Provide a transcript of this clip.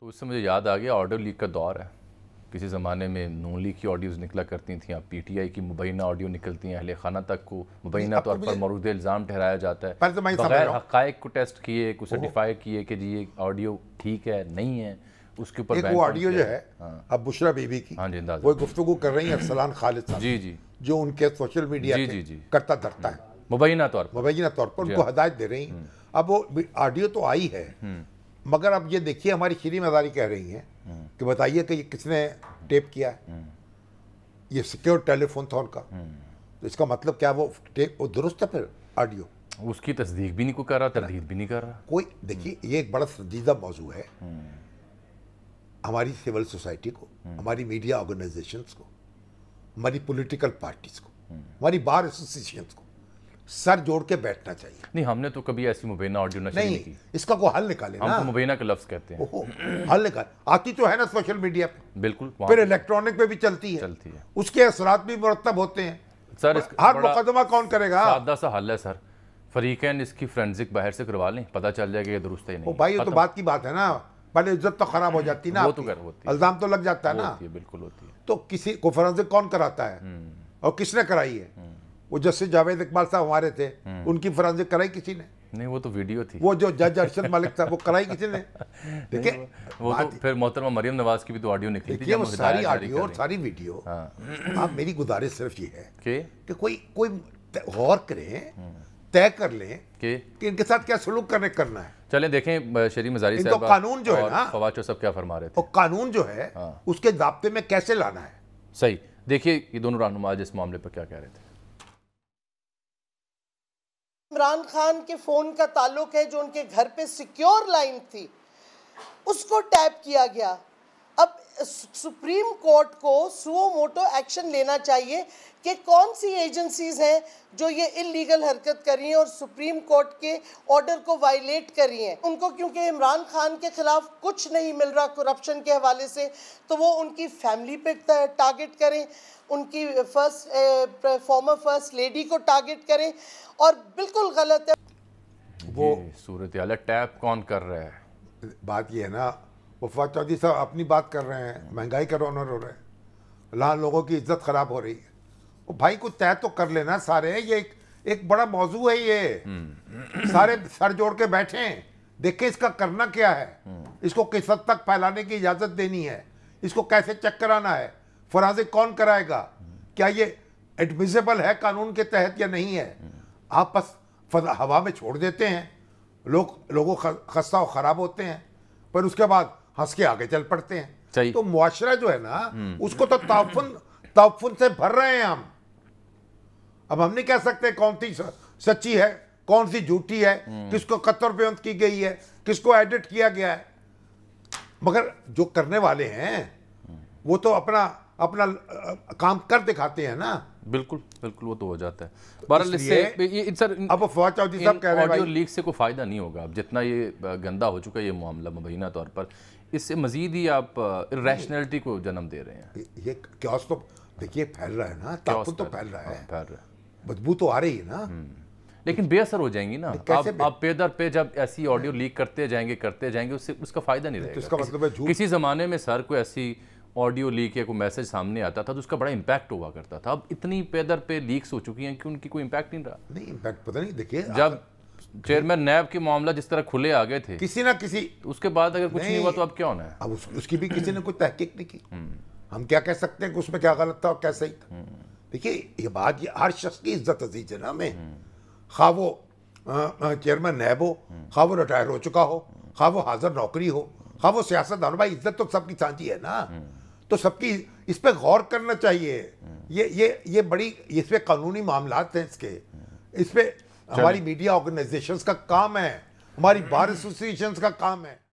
तो उससे मुझे याद आ गया ऑडियो लीक का दौर है। किसी ज़माने में नून लीग की ऑडियोज़ निकला करती थी, अब पीटीआई की मुबैना ऑडियो निकलती हैं। अहले खाना तक को मुबैना तौर पर मौरूद इल्ज़ाम ठहराया जाता है, बगैर हक़ाइक़ को टेस्ट किए, को सर्टिफाई किए कि जी ये ऑडियो ठीक है नहीं है। उसके ऊपर वो ऑडियो जो है अब बुशरा बीबी की, हाँ जी, वो गुफ्तगू कर रही है अरसलान खालिद साहब जी जी, जो उनके सोशल मीडिया जी करता धरता है मुबैना तौर पर उनको हदायत दे रही हैं। अब वो ऑडियो तो आई है, मगर अब ये देखिए हमारी श्री मज़ारी कह रही हैं कि बताइए कि ये किसने टेप किया है, ये सिक्योर टेलीफोन था उनका, तो इसका मतलब क्या वो टेप वो दुरुस्त है? फिर ऑडियो उसकी तस्दीक भी नहीं को कर रहा, तरदीद भी नहीं कर रहा कोई। देखिए ये एक बड़ा संजीदा मौजू है हमारी सिविल सोसाइटी को, हमारी मीडिया ऑर्गेनाइजेशंस को, हमारी पॉलिटिकल पार्टीज को, हमारी बार एसोसिएशंस को सर जोड़ के बैठना चाहिए। नहीं, हमने तो कभी ऐसी मुबैना ऑडियो नहीं की। इसका कोई हल निकाले ना। हम तो मुबैना का लफ्ज कहते हैं, हल निकाल आती तो है ना सोशल मीडिया पे, बिल्कुल, फिर इलेक्ट्रॉनिक पे भी चलती है, उसके असरात भी मुरतब होते हैं सर। हर मुकदमा कौन करेगा? सादा सा हल है सर, फरीकैन इसकी फोरेंसिक बाहर से करवा लें, पता चल जाएगा ये दुरुस्त है नहीं। भाई ये तो बात की बात है ना, पहले इज्जत तो खराब हो जाती ना, वो तो होती है, इल्जाम तो लग जाता है ना, बिल्कुल होती है। तो किसी को फोरेंसिक कौन कराता है और किसने कराई है? वो जस्टिस जावेद इकबाल साहब हमारे थे, उनकी फोरेंसिक कराई किसी ने नहीं, वो तो वीडियो थी। वो जो जज अरशद मलिक था वो कराई किसी ने? देखिए वो तो फिर मोहतरमा मरियम नवाज की भी तो ऑडियो निकली थी, वो सारी ऑडियो और सारी वीडियो। आप मेरी गुजारिश सिर्फ ये है कि कोई गौर करें, तय कर लें कि इनके साथ क्या सलूक करना है। चलें देखें शरी मज़ारी साहब कानून जो है ना, फवाद चौधरी साहब क्या फरमा रहे थे, और कानून जो है उसके ज़ाब्ते में कैसे लाना है। सही, देखिए ये दोनों रहनुमा इस मामले पर क्या कह रहे थे। इमरान खान के फोन का ताल्लुक है, जो उनके घर पे सिक्योर लाइन थी उसको टैप किया गया। अब सुप्रीम कोर्ट को सुओ मोटो एक्शन लेना चाहिए कि कौन सी एजेंसीज हैं जो ये इलीगल हरकत कर रही हैं और सुप्रीम कोर्ट के ऑर्डर को वायलेट कर रही हैं उनको, क्योंकि इमरान खान के खिलाफ कुछ नहीं मिल रहा करप्शन के हवाले से, तो वो उनकी फैमिली पे टारगेट करें, उनकी फॉर्मर फर्स्ट लेडी को टारगेट करें, और बिल्कुल गलत है। वो सूरत हाल टैप कौन कर रहा है? बात ये है ना, वो फवाद चौधरी साहब अपनी बात कर रहे हैं, महंगाई का ऑनर हो रहे हैं, लाख लोगों की इज्जत खराब हो रही है। वो भाई को तय तो कर लेना सारे, ये एक बड़ा मौजू है, ये सारे सर जोड़ के बैठे देखें इसका करना क्या है, इसको किस हद तक फैलाने की इजाज़त देनी है, इसको कैसे चेक कराना है, फोरेंसिक कौन कराएगा, क्या ये एडमिसिबल है कानून के तहत या नहीं है। आप बस हवा में छोड़ देते हैं, लोगों खस्ता और ख़राब होते हैं, पर उसके बाद हंस के आगे चल पड़ते हैं। तो मुआशरा जो है ना उसको तो ताउफुन से भर रहे हैं हम। अब हम नहीं कह सकते कौन सी सच्ची है कौन सी झूठी है, किसको कत्तर बेअंत की गई है, किसको एडिट किया गया है, मगर जो करने वाले हैं वो तो अपना काम कर दिखाते हैं ना। बिल्कुल बिल्कुल, वो तो हो जाता है। बहरहाल इससे सर अब फवाद चौधरी साहब कह रहे हैं ऑडियो लीक से कोई फ़ायदा नहीं होगा। अब जितना ये गंदा हो चुका है ये मामला मुबैना तौर पर, इससे मजीद ही आप इरेशनैलिटी को जन्म दे रहे हैं। ये क्योस तो देखिए फैल रहा है ना, तापुन तो फैल रहा है, बदबू तो आ रही है ना, लेकिन बेअसर हो जाएंगी ना। आप पे दर पे जब ऐसी ऑडियो लीक करते जाएंगे उससे उसका फ़ायदा नहीं रहेगा। इसका मतलब है किसी ज़माने में सर कोई ऐसी ऑडियो लीक या कोई मैसेज सामने आता था तो उसका बड़ा इम्पैक्ट हुआ करता था। अब इतनी पैदर पे लीक्स हो चुकी हैं कि उनकी कोई इम्पैक्ट नहीं रहा। नहीं इम्पैक्ट पता नहीं। देखिए जब चेयरमैन नैब के मामला जिस तरह खुले आ गए थे किसी ना किसी, उसके बाद अगर कुछ नहीं हुआ तो अब क्या होना है? अब उसकी भी किसी ने कोई तहकीक नहीं की। हम क्या कह सकते हैं कि उसमें क्या गलत था और क्या सही था? देखिए ये बात, ये हर शख्स की इज्जत अजीज है ना हमें, खा वो चेयरमैन नैब हो, खा वो रिटायर हो चुका हो, खा वो हाजिर नौकरी हो, खा वो सियासतदान, भाई इज्जत तो सबकी साझी है ना, तो सबकी इस पे गौर करना चाहिए। ये बड़ी इस पे कानूनी मामलात हैं, इस पे हमारी मीडिया ऑर्गेनाइजेशंस का काम है, हमारी बार एसोसिएशंस का काम है।